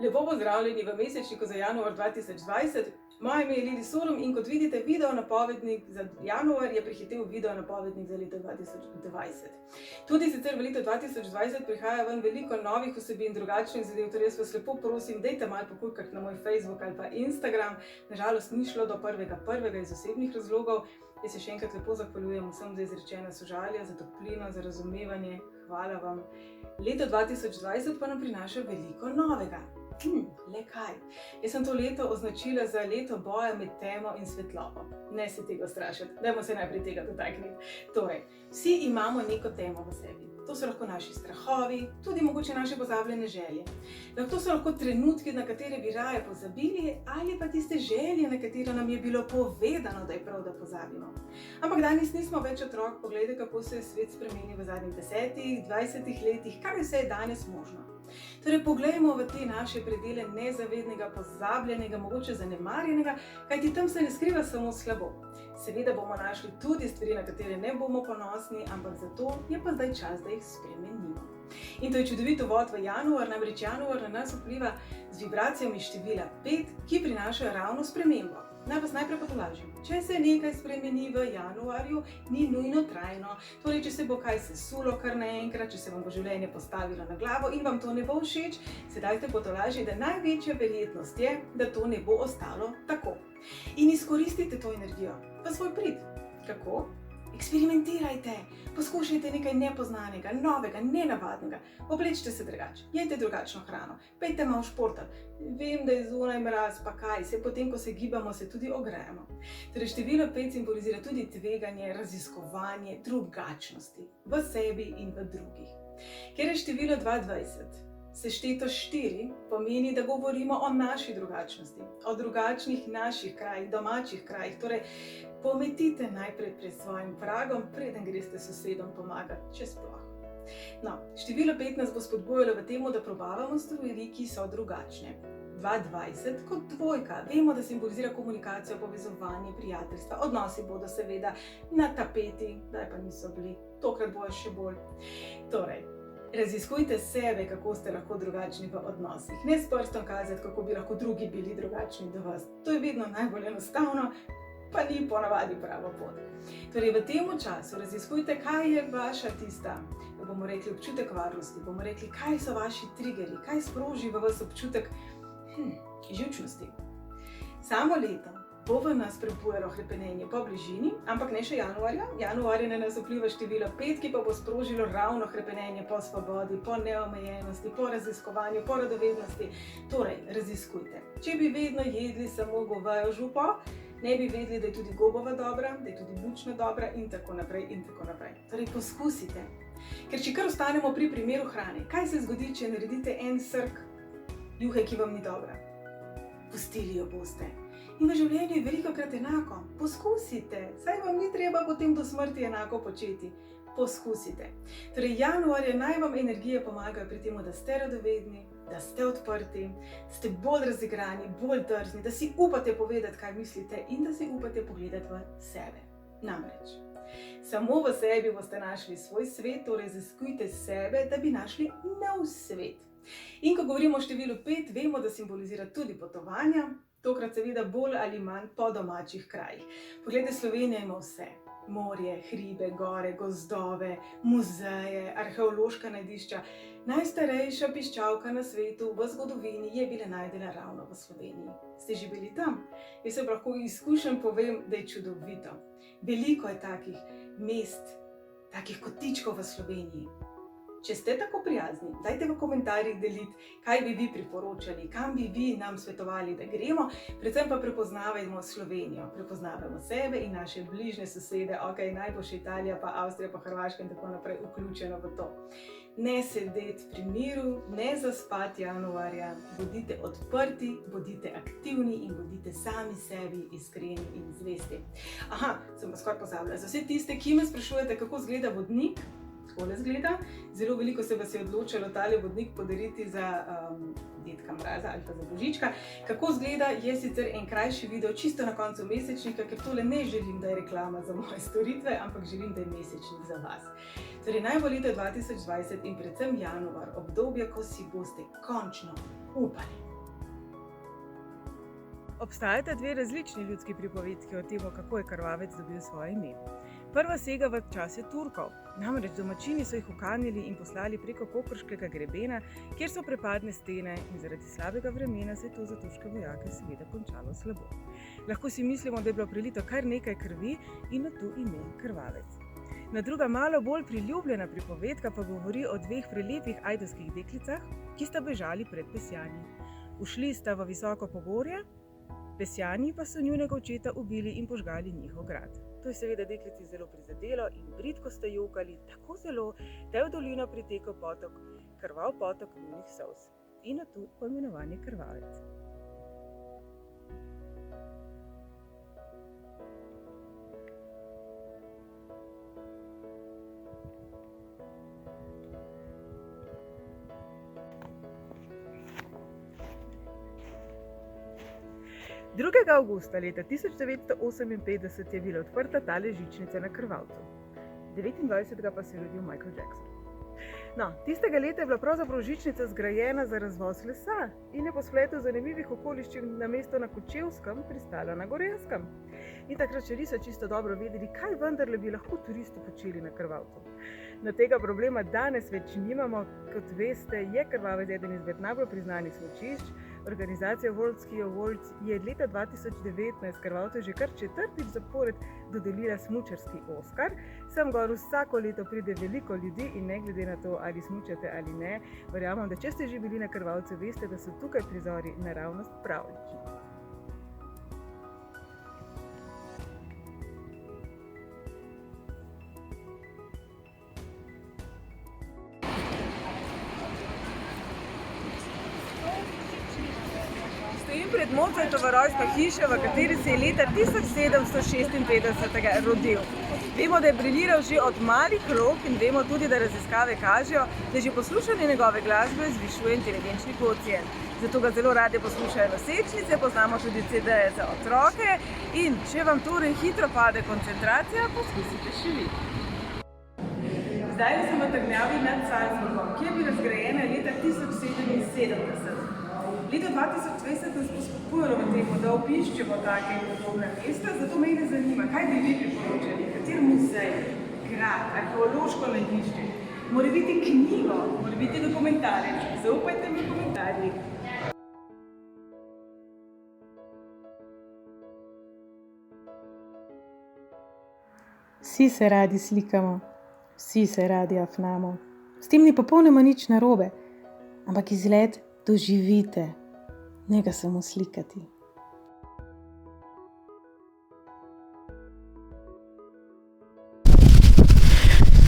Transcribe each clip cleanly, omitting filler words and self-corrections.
Lepo pozdravljeni v mesečniku za januar 2020. Moje ime je Lili Sorum in kot vidite, video napovednik za januar je prehitel video napovednik za leto 2020. Tudi sicer v leto 2020 prihaja ven veliko novih vsebin, drugačnih zadev, torej jaz vas lepo prosim, dajte malo pokukati na moj Facebook ali pa Instagram. Nažalost ni šlo do 1.1. iz osebnih razlogov. Jaz se še enkrat lepo zahvaljujem vsem za izrečena sožalja, za toplino, za razumevanje. Hvala vam. Leto 2020 pa nam prinaša veliko novega. Le kaj? Jaz sem to leto označila za leto boja med temo in svetlobo. Ne se tega strašiti, dajmo se najprej tega dotakniti. Torej, vsi imamo neko temo v sebi. To so lahko naši strahovi, tudi mogoče naše pozabljene želje. To so lahko trenutki, na katere bi raje pozabili, ali pa tiste želje, na katero nam je bilo povedano, da je prav, da pozabimo. Ampak danes nismo več otrok, poglejte, kako se je svet spremenil v zadnjih 10, 20 letih, kar vse je danes možno. Torej, poglejmo v te naše predele nezavednega, pozabljenega, mogoče zanemarjenega, kajti tam se ne skriva samo slabo. Seveda bomo našli tudi stvari, na katere ne bomo ponosni, ampak zato je pa zdaj čas, da jih spremenimo. In to je čudovit uvod v januar, namreč januar na nas vpliva z vibracijami števila 5, ki prinašajo ravno spremembo. Naj vas najprej potolažim. Če se nekaj spremeni v januarju, ni nujno trajno. Torej, če se bo kaj sesulo kar naenkrat, če se vam bo življenje postavilo na glavo in vam to ne bo všeč, se dajte potolažiti, da največja verjetnost je, da to ne bo ostalo tako. In izkoristite to energijo v svoj prid. Kako? Eksperimentirajte, poskušajte nekaj nepoznanega, novega, nenavadnega, oblečite se drugače, jejte drugačno hrano, pejte malo športati. Vem, da je zunaj mraz, pa kaj, se potem, ko se gibamo, se tudi ogrejemo. Torej, število 5 simbolizira tudi tveganje, raziskovanje, drugačnosti v sebi in v drugih. Ker je število 22, sešteto 4, pomeni, da govorimo o naši drugačnosti, o drugačnih naših krajih, domačih krajih. Torej, pometite najprej pred svojim pragom, preden greste sosedom pomagati, če sploh. No, število 5 nas bo spodbujalo v temu, da probavamo stvari, ki so drugačne. 22 kot dvojka. Vemo, da simbolizira komunikacijo, povezovanje, prijateljstva. Odnosi bodo seveda na tapeti, daj pa niso bili, tokrat bojo še bolj. Torej, raziskujte sebe, kako ste lahko drugačni v odnosih. Ne s prstom kazati, kako bi lahko drugi bili drugačni do vas. To je vedno najbolj enostavno, pa ni ponavadi prava pot. Torej, v tem času raziskujte, kaj je vaša tista, bomo rekli, občutek varnosti, bomo rekli, kaj so vaši triggeri, kaj sproži v vas občutek živčnosti. Samo leto bo v nas prebujalo hrepenenje po bližini, ampak ne še januarja. Januarja na nas vpliva število 5, ki pa bo sprožilo ravno hrepenenje po svobodi, po neomejenosti, po raziskovanju, po radovednosti. Torej, raziskujte. Če bi vedno jedli samo govejo župo, ne bi vedeli, da je tudi gobova dobra, da je tudi bučna dobra in tako naprej in tako naprej. Torej, poskusite. Ker če kar ostanemo pri primeru hrane, kaj se zgodi, če naredite en srk juhe, ki vam ni dobra? Pustili jo boste. In v življenju je velikokrat enako. Poskusite. Saj vam ni treba potem do smrti enako početi. Poskusite. Torej, januarja naj vam energije pomagajo pri tem, da ste radovedni, da ste odprti, da ste bolj razigrani, bolj drzni, da si upate povedati, kaj mislite in da si upate pogledati v sebe. Namreč, samo v sebi boste našli svoj svet, torej raziskujte sebe, da bi našli nov svet. In ko govorimo o številu 5, vemo, da simbolizira tudi potovanja, tokrat seveda bolj ali manj po domačih krajih. Poglejte, Slovenija ima vse. Morje, hribe, gore, gozdove, muzeje, arheološka najdišča. Najstarejša piščalka na svetu v zgodovini je bila najdena ravno v Sloveniji. Ste že bili tam? Jaz se lahko izkušenj povem, da je čudovito. Veliko je takih mest, takih kotičkov v Sloveniji. Če ste tako prijazni, dajte v komentarjih deliti, kaj bi vi priporočali, kam bi vi nam svetovali, da gremo, predvsem pa prepoznavajmo Slovenijo, prepoznavajmo sebe in naše bližnje sosede, naj bo še Italija, pa Avstrija, pa Hrvaška in tako naprej vključeno v to. Ne sedeti pri miru, ne zaspati januarja, bodite odprti, bodite aktivni in bodite sami sebi iskreni in zvesti. Sem pa skoraj pozabila. Za vse tiste, ki me sprašujete, kako izgleda vodnik, takole izgleda. Zelo veliko se vas je odločilo tale vodnik podariti za dedka Mraza ali pa za Božička. Kako izgleda, je sicer en krajši video čisto na koncu mesečnika, ker tole ne želim, da je reklama za moje storitve, ampak želim, da je mesečnik za vas. Torej, naj bo leto 2020 in predvsem januar obdobje, ko si boste končno upali. Obstajata dve različni ljudski pripovedki o tem, kako je krvavec dobil svoje ime. Prva sega v čase Turkov, namreč domačini so jih ukanili in poslali preko Koprškega grebena, kjer so prepadne stene, in zaradi slabega vremena se je to za turške vojake seveda končalo slabo. Lahko si mislimo, da je bilo prelito kar nekaj krvi in na to ime krvavec. Na druga, malo bolj priljubljena pripovedka pa govori o dveh prelepih ajdovskih deklicah, ki sta bežali pred Pesjani. Ušli sta v visoko pogorje, Pesjani pa so njunega očeta ubili in požgali njihov grad. To je seveda deklici zelo prizadelo in bridko sta jokali tako zelo, da je v dolino pritekel potok, krvav potok njunih solz. In na to poimenovanje krvavec. Drugega avgusta leta 1958 je bila odprta tale žičnica na Krvavcu. 29. pa se je rodil Michael Jackson. No, tistega leta je bila pravzaprav žičnica zgrajena za razvoz lesa in je po spletu zanimivih okoliščin namesto na Kočevskem pristala na Gorenjskem. In takrat še niso čisto dobro vedeli, kaj vendarle bi lahko turisti počeli na Krvavcu. No, tega problema danes več nimamo. Kot veste, je Krvavec eden izmed najbolj priznanih smučišč. Organizacija World Ski Awards je leta 2019 Krvavcu že kar četrtič zapored dodelila smučarski Oskar. Sem gor vsako leto pride veliko ljudi in ne glede na to, ali smučate ali ne, verjamem, da če ste že bili na Krvavcu, veste, da so tukaj prizori naravnost pravlični. Stojim pred Mozartovo rojstno hišo, v kateri se je leta 1756 rodil. Vemo, da je briljiral že od malih rok in vemo tudi, da raziskave kažejo, da že poslušanje njegove glasbe zvišuje inteligenčni kvocient. Zato ga zelo radi poslušajo nosečnice, poznamo tudi CD-je za otroke in če vam torej hitro pade koncentracija, poskusite še vi. Zdaj sem v trdnjavi nad Salzburgom, ki je bila zgrajena leta 1077. Leta 2020 nas bo spodbujalo v tem, da obiščemo take in podobne mesta, zato me zanima, kaj bi vi priporočali, kater muzej, grad, arheološko najdišče, mora biti knjigo, mora biti dokumentarec, zaupajte mi v komentarjih. Vsi se radi slikamo, vsi se radi afnamo. S tem ni popolnoma nič narobe, ampak izlet doživite, ne ga samo slikati.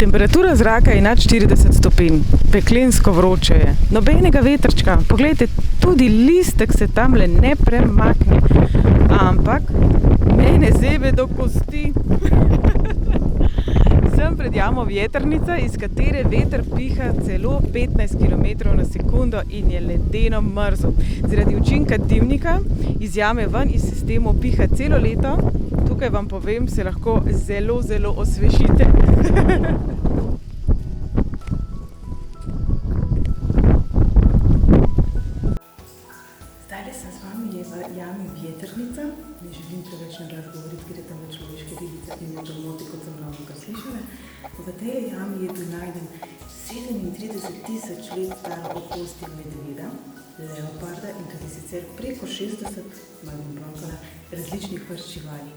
Temperatura zraka je nad 40 stopinj, peklensko vroče je, nobenega vetrčka, poglejte, tudi listek se tamle ne premakne, ampak mene zebe do kosti. Sem pred jamo Vjetrnica, iz katere veter piha celo 15 km na sekundo in je ledeno mrzel. Zaradi učinka dimnika iz jame ven iz sistemov piha celo leto. Tukaj vam povem, se lahko zelo, zelo osvežite. Zdaj sem z vami v jami Vjetrnica. Ne želim preveč na glas govoriti, ker je tam človeške ribice in me to moti, kot sem ravnokar slišala. V tej jami je bil najden 37 000 let staro okostje medveda, leoparda in tudi sicer preko 60, malo bronkola, različnih vrst živali.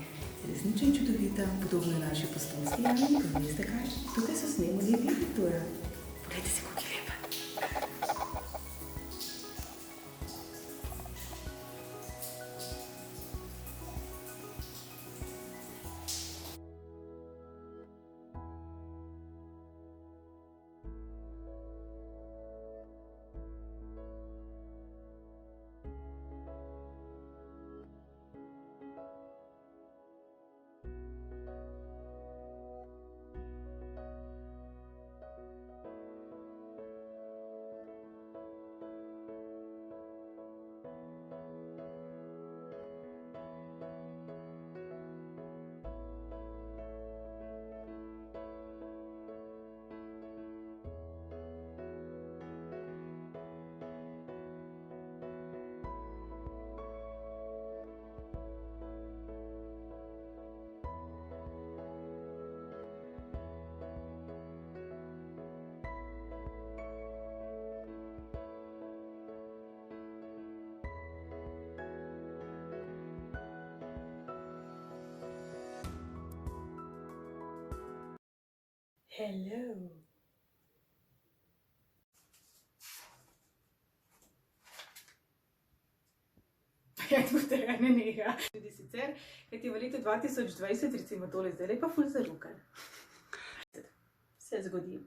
Resnično in čudovita, podobno je naši Postojnski jami, in veste kaj? Tukaj so snemali Viktorja. Poglejte si, kako je lepa. Hello. Ja, tudi tega ne neha. Tudi sicer, kajti v letu 2020, recimo tole zdaj, pa ful zažukan. Se zgodi.